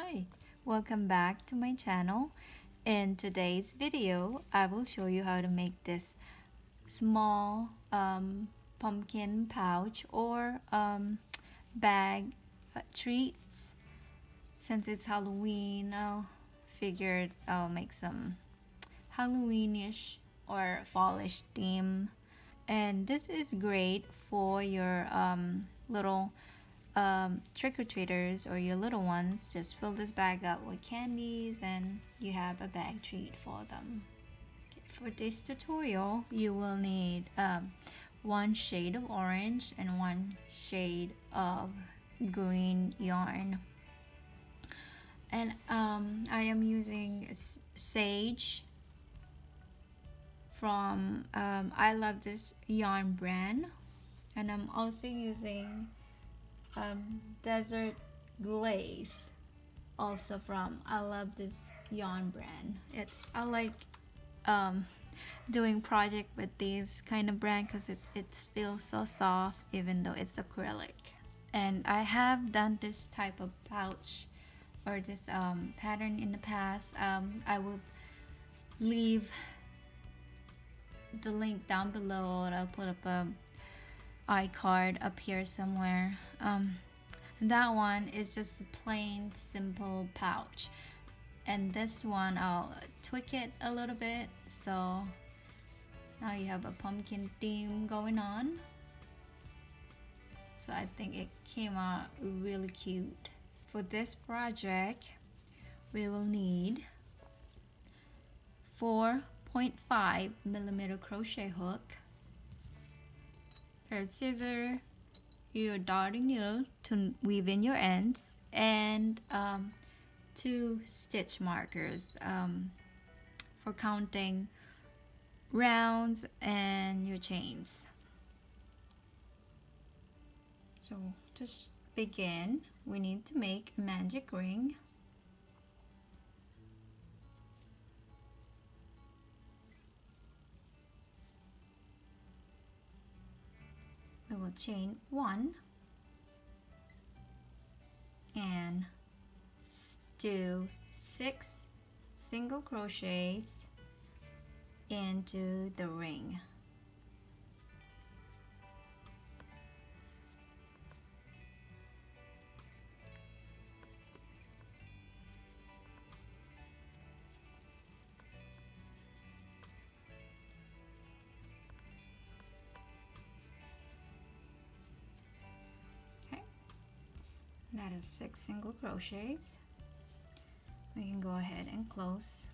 Hi, welcome back to my channel. In today's video, I will show you how to make this small pumpkin pouch or bag treats. Since it's Halloween, I figured I'll make some Halloweenish or fallish theme. And this is great for your little trick-or-treaters or your little ones. Just fill this bag up with candies and you have a bag treat for them. For this tutorial, you will need one shade of orange and one shade of green yarn. And I am using Sage from I Love This Yarn brand, and I'm also using Desert Glaze, also from I Love This Yarn brand. I like doing project with these kind of brand because it feels so soft even though it's acrylic. And I have done this type of pouch or this pattern in the past. I will leave the link down below, and I'll put up a iCard up here somewhere. That one is just a plain simple pouch, and this one I'll tweak it a little bit, so now you have a pumpkin theme going on. So I think it came out really cute. For this project, we will need 4.5mm crochet hook, a scissor, your darning needle to weave in your ends, and 2 stitch markers for counting rounds and your chains. So to begin, we need to make a magic ring. We will chain 1 and do 6 single crochets into the ring. That is 6 single crochets. We can go ahead and close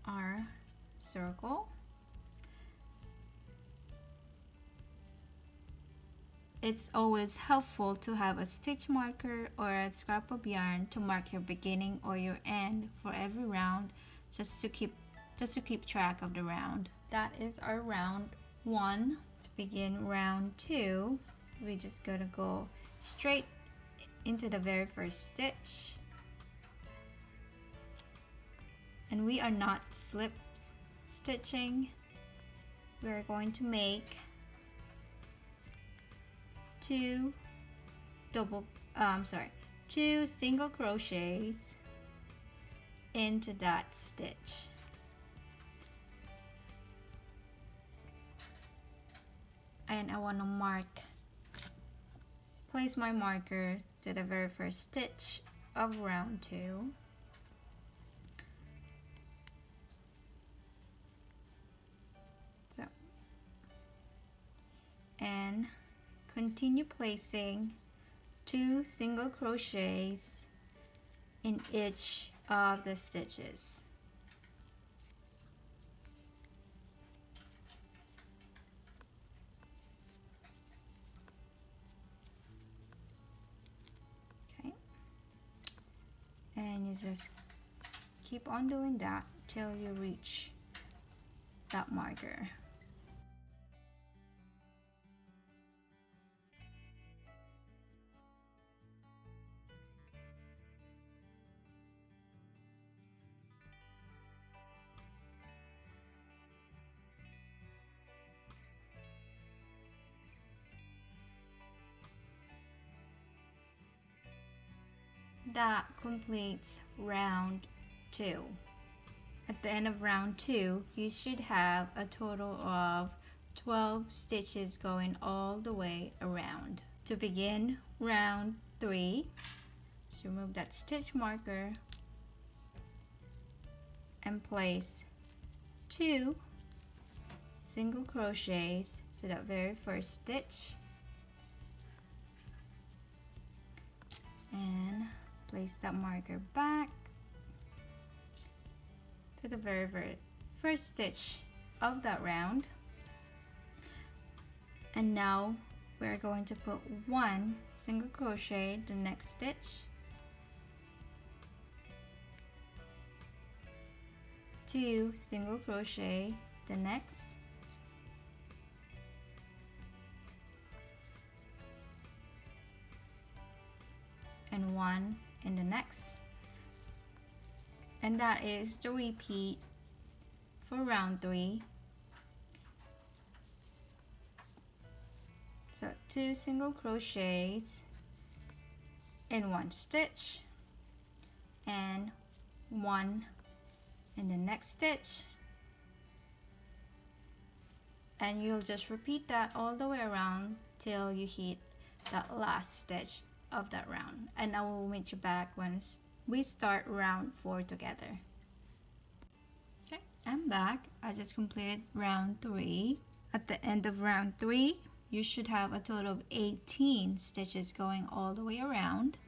our circle. It's always helpful to have a stitch marker or a scrap of yarn to mark your beginning or your end for every round, just to keep track of the round. That is our round 1. To begin round 2, we just gotta go straight into the very first stitch, and we are not slip stitching. We're going to make 2 single crochets into that stitch. And I want to place my marker to the very first stitch of round 2. So, and continue placing 2 single crochets in each of the stitches. And you just keep on doing that till you reach that marker. that completes round 2. At the end of round 2, you should have a total of 12 stitches going all the way around. To begin round 3, just remove that stitch marker and place 2 single crochets to that very first stitch and place that marker back to the very first stitch of that round. And now we're going to put 1 single crochet the next stitch, 2 single crochet the next, and 1 in the next. And that is the repeat for round 3. So 2 single crochets in 1 stitch and 1 in the next stitch, and you'll just repeat that all the way around till you hit that last stitch of that round. And I will meet you back when we start round 4 together. Okay, I'm back. I just completed round 3. At the end of round 3, you should have a total of 18 stitches going all the way around.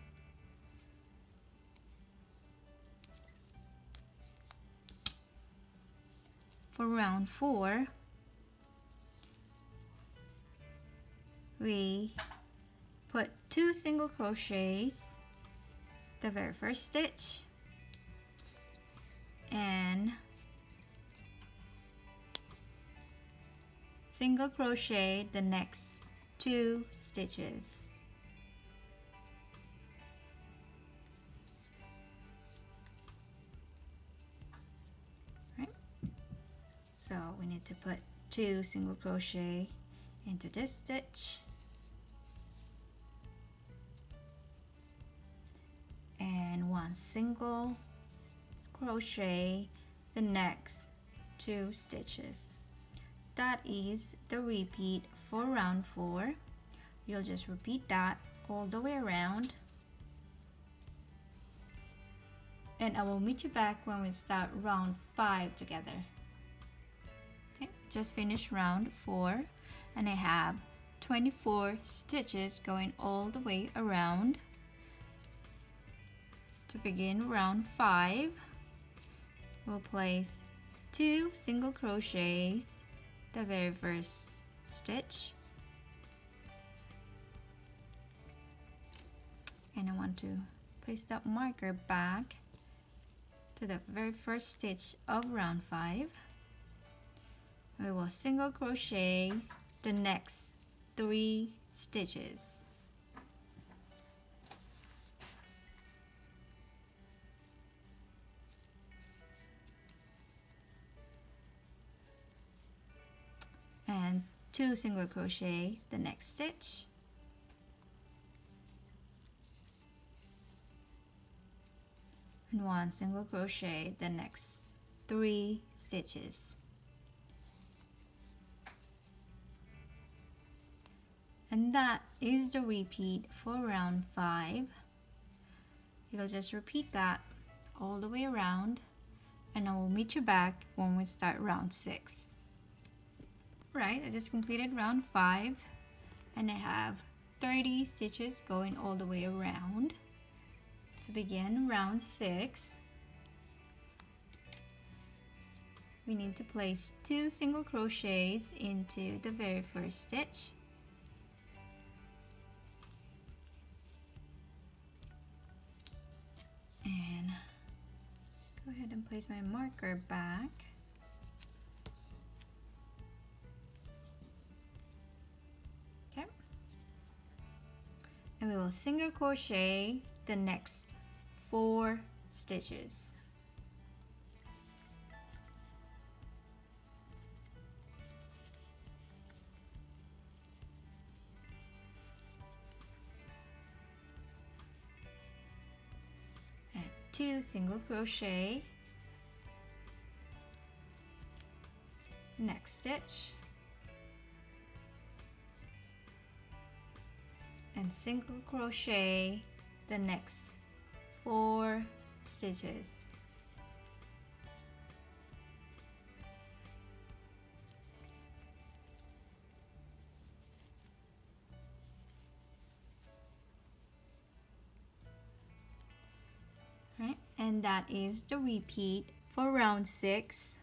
For round 4, we put 2 single crochets the very first stitch and single crochet the next 2 stitches. Right? So we need to put 2 single crochet into this stitch and 1 single crochet the next 2 stitches. That is the repeat for round 4. You'll just repeat that all the way around, and I will meet you back when we start round 5 together. Okay, just finished round 4 and I have 24 stitches going all the way around. To begin round 5, we'll place 2 single crochets the very first stitch, and I want to place that marker back to the very first stitch of round 5. We will single crochet the next 3 stitches. And 2 single crochet the next stitch, and 1 single crochet the next 3 stitches. And that is the repeat for round 5. You'll just repeat that all the way around, and I will meet you back when we start round 6. Right, I just completed round 5 and I have 30 stitches going all the way around. To begin round 6, we need to place 2 single crochets into the very first stitch, and go ahead and place my marker back. And we will single crochet the next 4 stitches. 2 single crochet, next stitch, and single crochet the next 4 stitches. Right, and that is the repeat for round 6.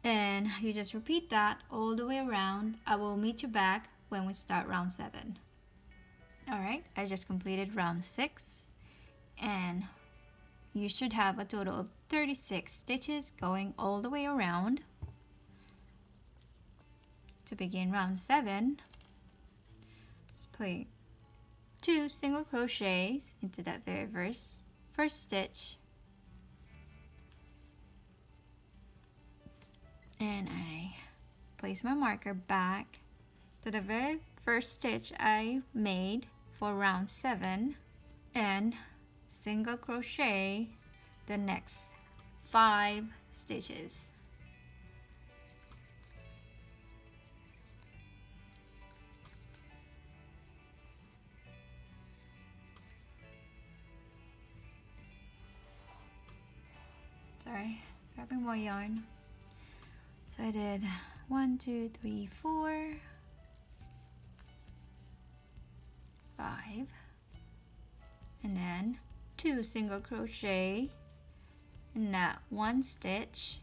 And you just repeat that all the way around. I will meet you back when we start round 7. Alright, I just completed round 6, and you should have a total of 36 stitches going all the way around. To begin round 7, let's play 2 single crochets into that very first stitch, and I place my marker back to the very first stitch I made for round 7, and single crochet the next 5 stitches. Sorry, grabbing more yarn. So I did 1, 2, 3, 4, 5, and then 2 single crochet in that 1 stitch,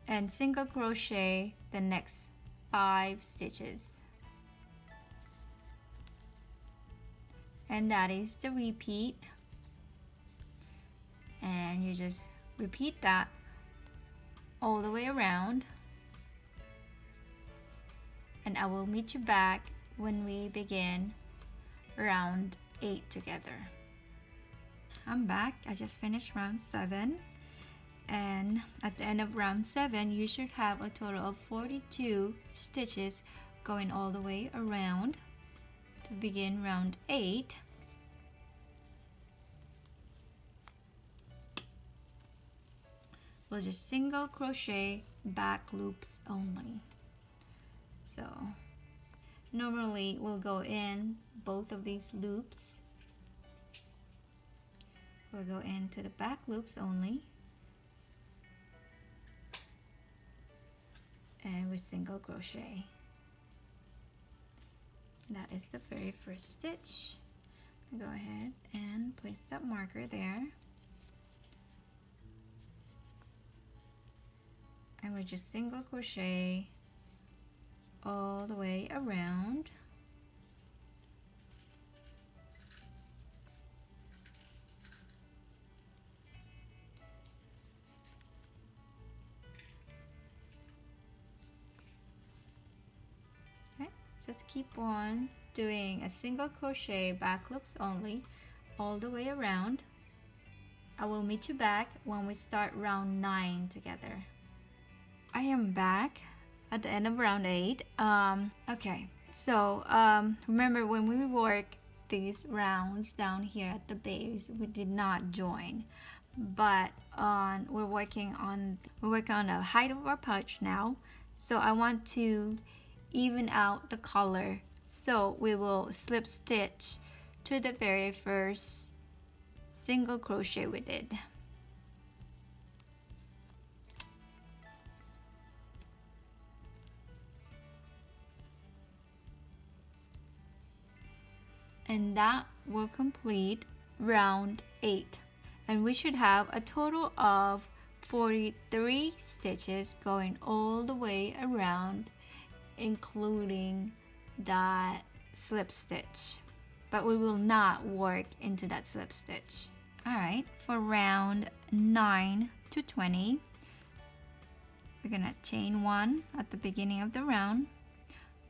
and single crochet the next 5 stitches, and that is the repeat. And you just repeat that all the way around, and I will meet you back when we begin round 8 together. I'm back. I just finished round 7, and at the end of round 7 you should have a total of 42 stitches going all the way around. To begin round 8, we'll just single crochet back loops only. So normally we'll go in both of these loops. We'll go into the back loops only, and we single crochet. That is the very first stitch. Go ahead and place that marker there. And we just single crochet all the way around. Okay, just keep on doing a single crochet back loops only all the way around. I will meet you back when we start round 9 together. I am back at the end of round 8. Okay, so remember when we work these rounds down here at the base, we did not join, but we're working on the height of our pouch now. So I want to even out the color, so we will slip stitch to the very first single crochet we did. And that will complete round 8, and we should have a total of 43 stitches going all the way around, including that slip stitch, but we will not work into that slip stitch. Alright, for round 9 to 20, we're gonna chain 1 at the beginning of the round,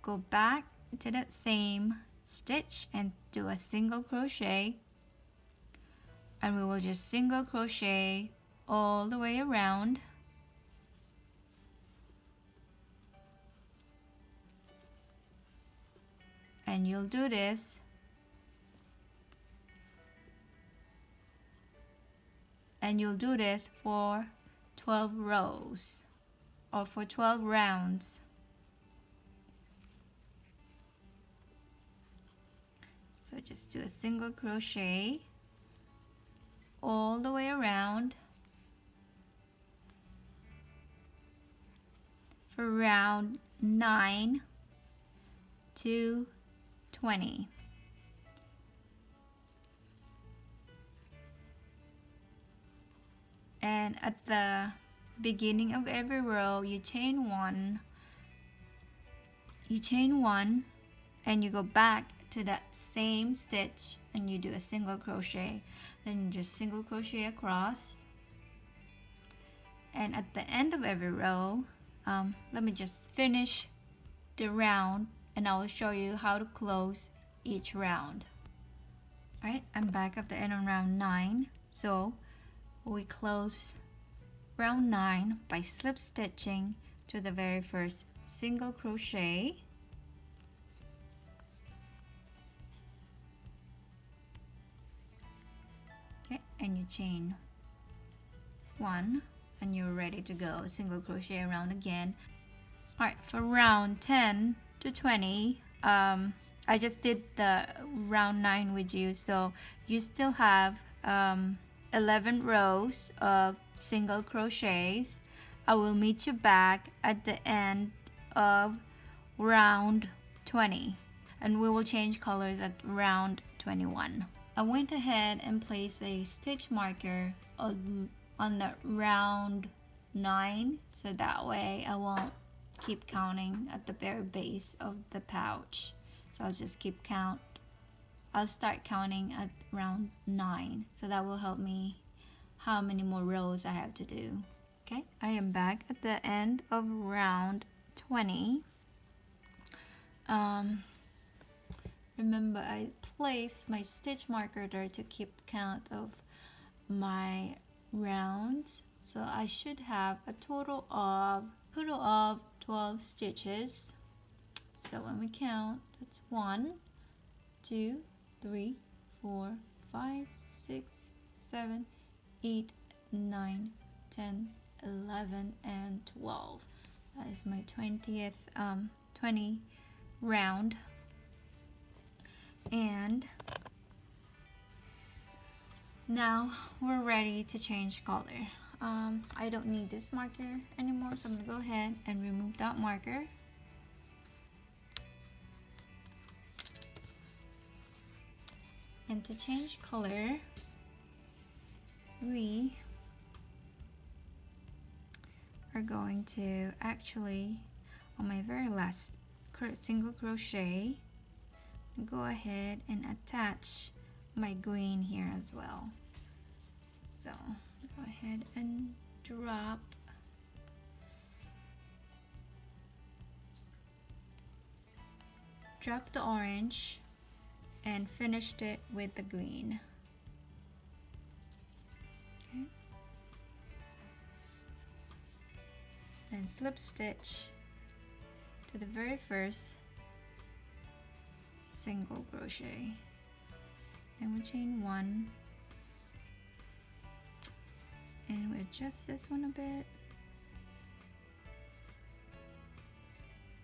go back to that same stitch and do a single crochet, and we will just single crochet all the way around. And you'll do this and you'll do this for 12 rows or for 12 rounds. So just do a single crochet all the way around for round 9 to 20. And at the beginning of every row, you chain one, and you go back to that same stitch and you do a single crochet. Then you just single crochet across, and at the end of every row, let me just finish the round and I will show you how to close each round. Alright, I'm back at the end of round 9. So we close round 9 by slip stitching to the very first single crochet, okay, and you chain 1 and you're ready to go. Single crochet around again. Alright, for round 10 to 20, I just did the round 9 with you, so you still have 11 rows of single crochets. I will meet you back at the end of round 20 and we will change colors at round 21. I went ahead and placed a stitch marker on the round 9, so that way I won't keep counting at the very base of the pouch. So I'll just keep count. I'll start counting at round 9, so that will help me how many more rows I have to do. Okay, I am back at the end of round 20. Remember, I placed my stitch marker there to keep count of my rounds, so I should have a total of 12 stitches. So when we count, that's 1, 2, 3, 4, 5, 6, 7, 8, 9, 10, 11, and 12. That is my 20 round. And now we're ready to change color. I don't need this marker anymore, so I'm gonna go ahead and remove that marker. And to change color, we are going to actually, on my very last single crochet, go ahead and attach my green here as well. So go ahead and drop the orange and finished it with the green. Okay. Then slip stitch to the very first single crochet, and we chain 1 and we adjust this one a bit,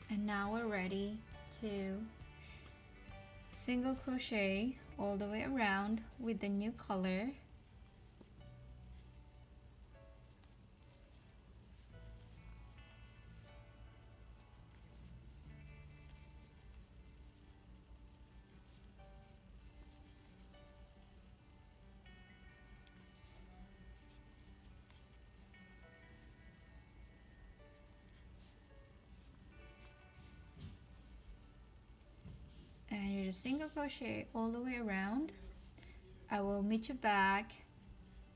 and now we're ready to single crochet all the way around with the new color. And you just single crochet all the way around. I will meet you back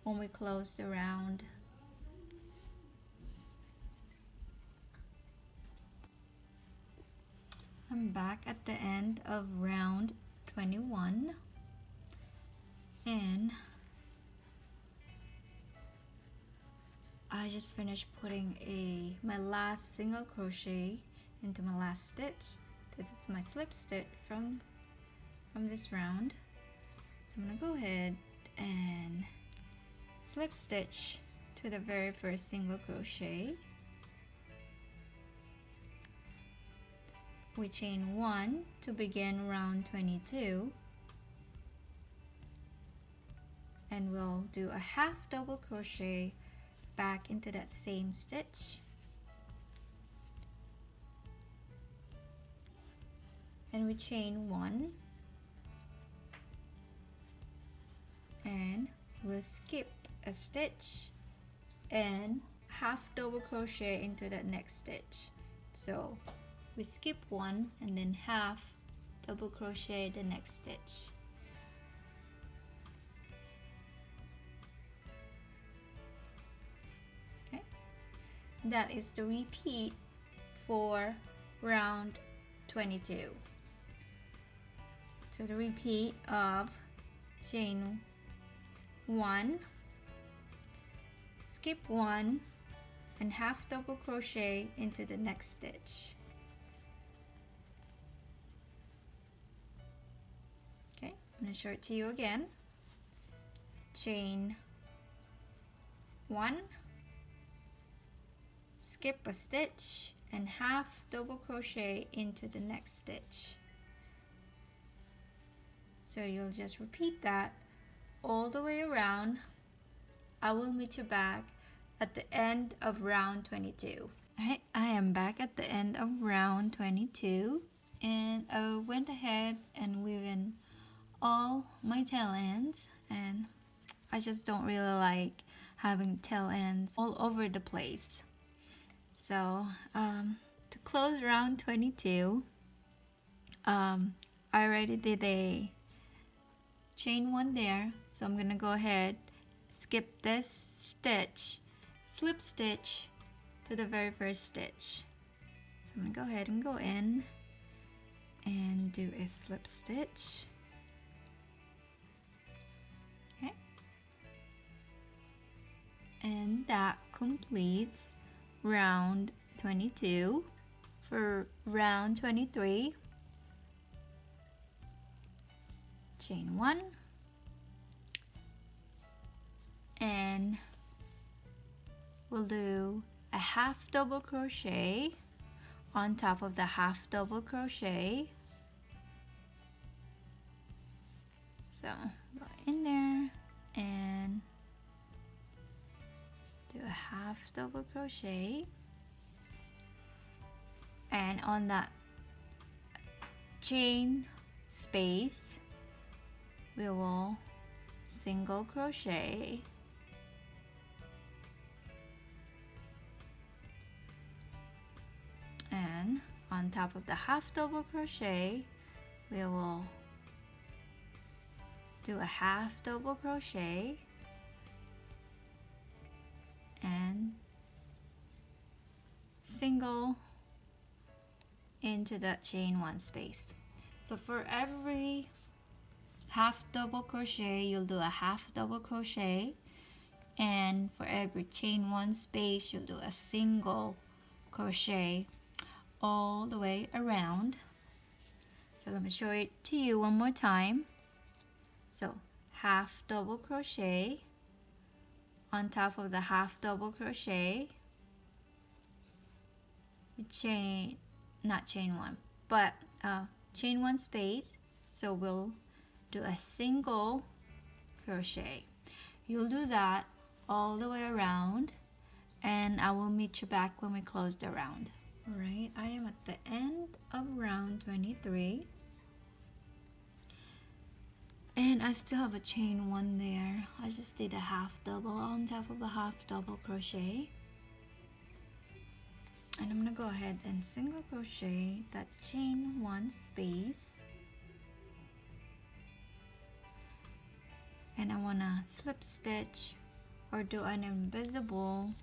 when we close the round. I'm back at the end of round 21, and I just finished putting my last single crochet into my last stitch. This is my slip stitch from this round. So I'm gonna go ahead and slip stitch to the very first single crochet. We chain 1 to begin round 22, and we'll do a half double crochet back into that same stitch, and we chain 1, and we'll skip a stitch and half double crochet into that next stitch. So we skip 1 and then half double crochet the next stitch. Okay, that is the repeat for round 22. So the repeat of chain 1, skip 1, and half double crochet into the next stitch. Okay, I'm going to show it to you again. Chain 1, skip a stitch, and half double crochet into the next stitch. So you'll just repeat that all the way around. I will meet you back at the end of round 22. Alright, I am back at the end of round 22, and I went ahead and weave in all my tail ends, and I just don't really like having tail ends all over the place. So to close round 22, I already did a chain 1 there, so I'm gonna go ahead, skip this stitch, slip stitch to the very first stitch. So I'm gonna go ahead and go in and do a slip stitch. Okay, and that completes round 22. For round 23, chain 1, and we'll do a half double crochet on top of the half double crochet. So go in there and do a half double crochet, and on that chain space we will single crochet, and on top of the half double crochet we will do a half double crochet and single into that chain 1 space. So for every half double crochet you'll do a half double crochet, and for every chain 1 space you'll do a single crochet all the way around. So let me show it to you one more time. So half double crochet on top of the half double crochet, chain, not chain 1, but chain 1 space, so we'll do a single crochet. You'll do that all the way around, and I will meet you back when we close the round. Alright, I am at the end of round 23, and I still have a chain 1 there. I just did a half double on top of a half double crochet, and I'm gonna go ahead and single crochet that chain 1 space, and I wanna slip stitch or do an invisible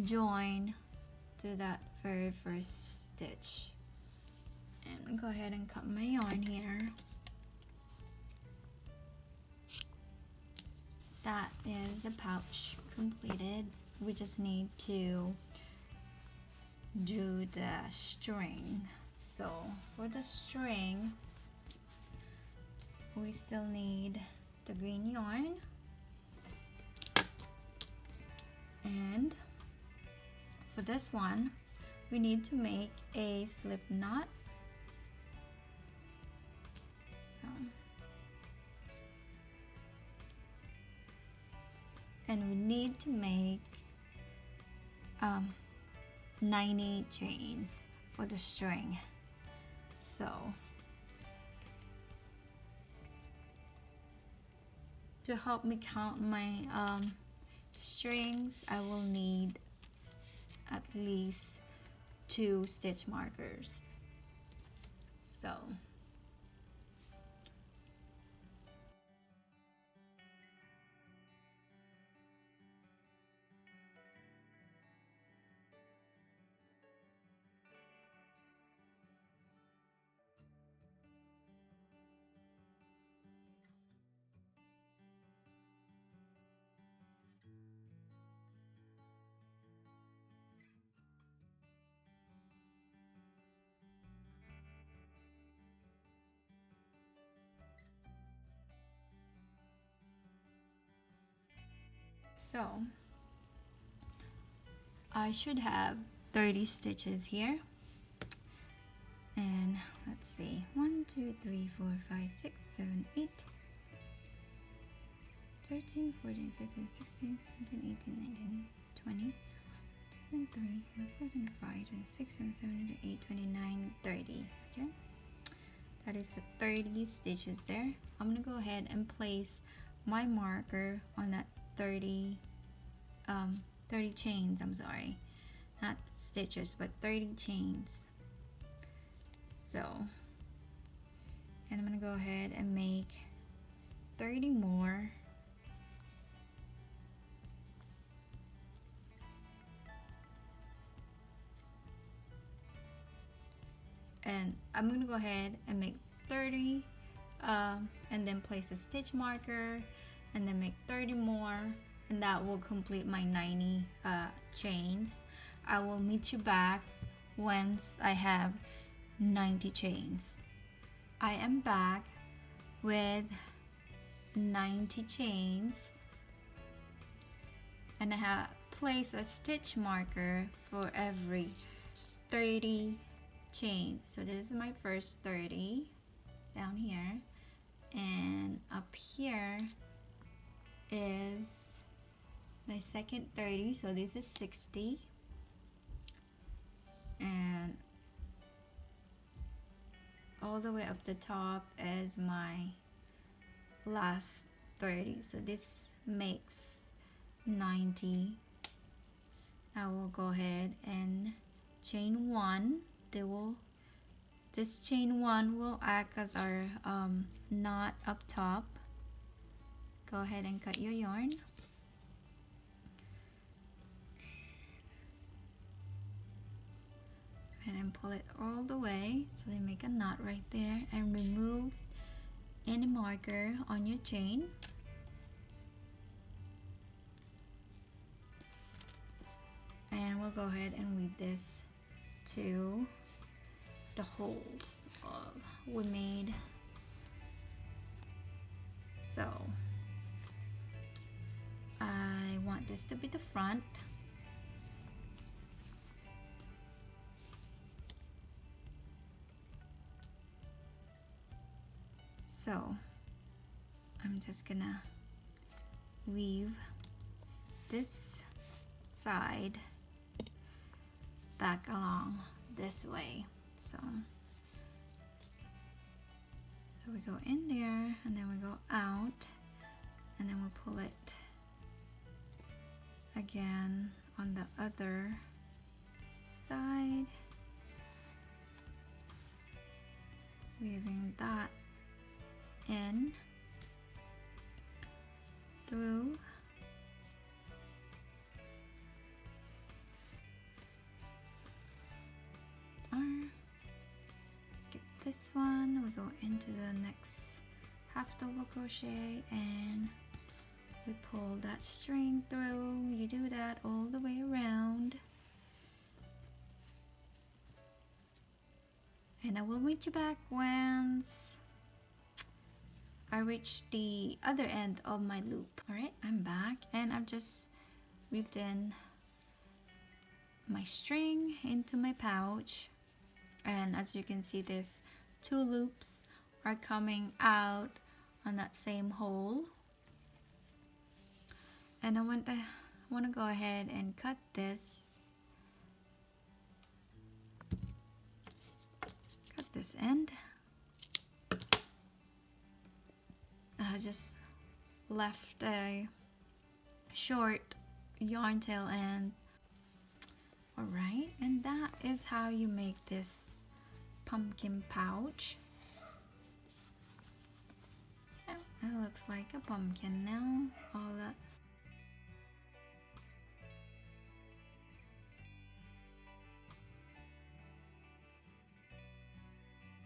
join to that very first stitch. And go ahead and cut my yarn here. That is the pouch completed. We just need to do the string. So for the string we still need the green yarn, And for this one, we need to make a slip knot. So, and we need to make 90 chains for the string. So to help me count my strings, I will need at least 2 stitch markers. So I should have 30 stitches here. And let's see, 1, 2, 3, 4, 5, 6, 7, 8, 13, 14, 15, 16, 17, 18, 19, 20, 23, 24, 25, 26, 27, 28, 29, 30. Okay, that is 30 stitches there. I'm gonna go ahead and place my marker on that 30 chains. I'm sorry, not stitches, but 30 chains. So, and I'm gonna go ahead and make 30 more. And I'm gonna go ahead and make 30 and then place a stitch marker and then make 30 more, and that will complete my 90 chains. I will meet you back once I have 90 chains. I am back with 90 chains, and I have placed a stitch marker for every 30 chains. So this is my first 30 down here, and up here is my second 30, so this is 60, and all the way up the top is my last 30, so this makes 90. I will go ahead and chain 1. This chain 1 will act as our knot up top. Go ahead and cut your yarn. And then pull it all the way so they make a knot right there, and remove any marker on your chain. And we'll go ahead and weave this to the holes we made. So I want this to be the front. So I'm just gonna weave this side back along this way. So we go in there, and then we go out, and then we pull it again on the other side, weaving that in through skip this one. We go into the next half double crochet, and we pull that string through. You do that all the way around, and I will meet you back once I reach the other end of my loop. All right, I'm back, and I've just weaved in my string into my pouch, and as you can see, these 2 loops are coming out on that same hole. And I want to go ahead and cut this end. I just left a short yarn tail end. Alright, and that is how you make this pumpkin pouch. It looks like a pumpkin now. All that.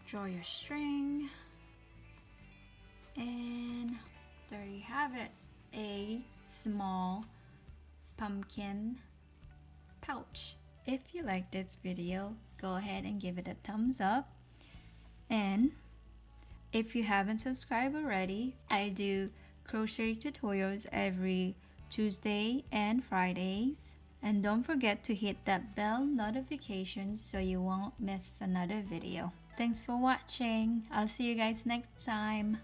Draw your string, and there you have it, a small pumpkin pouch. If you like this video, go ahead and give it a thumbs up, and if you haven't subscribed already, I do crochet tutorials every Tuesday and Fridays. And don't forget to hit that bell notification so you won't miss another video. Thanks for watching. I'll see you guys next time.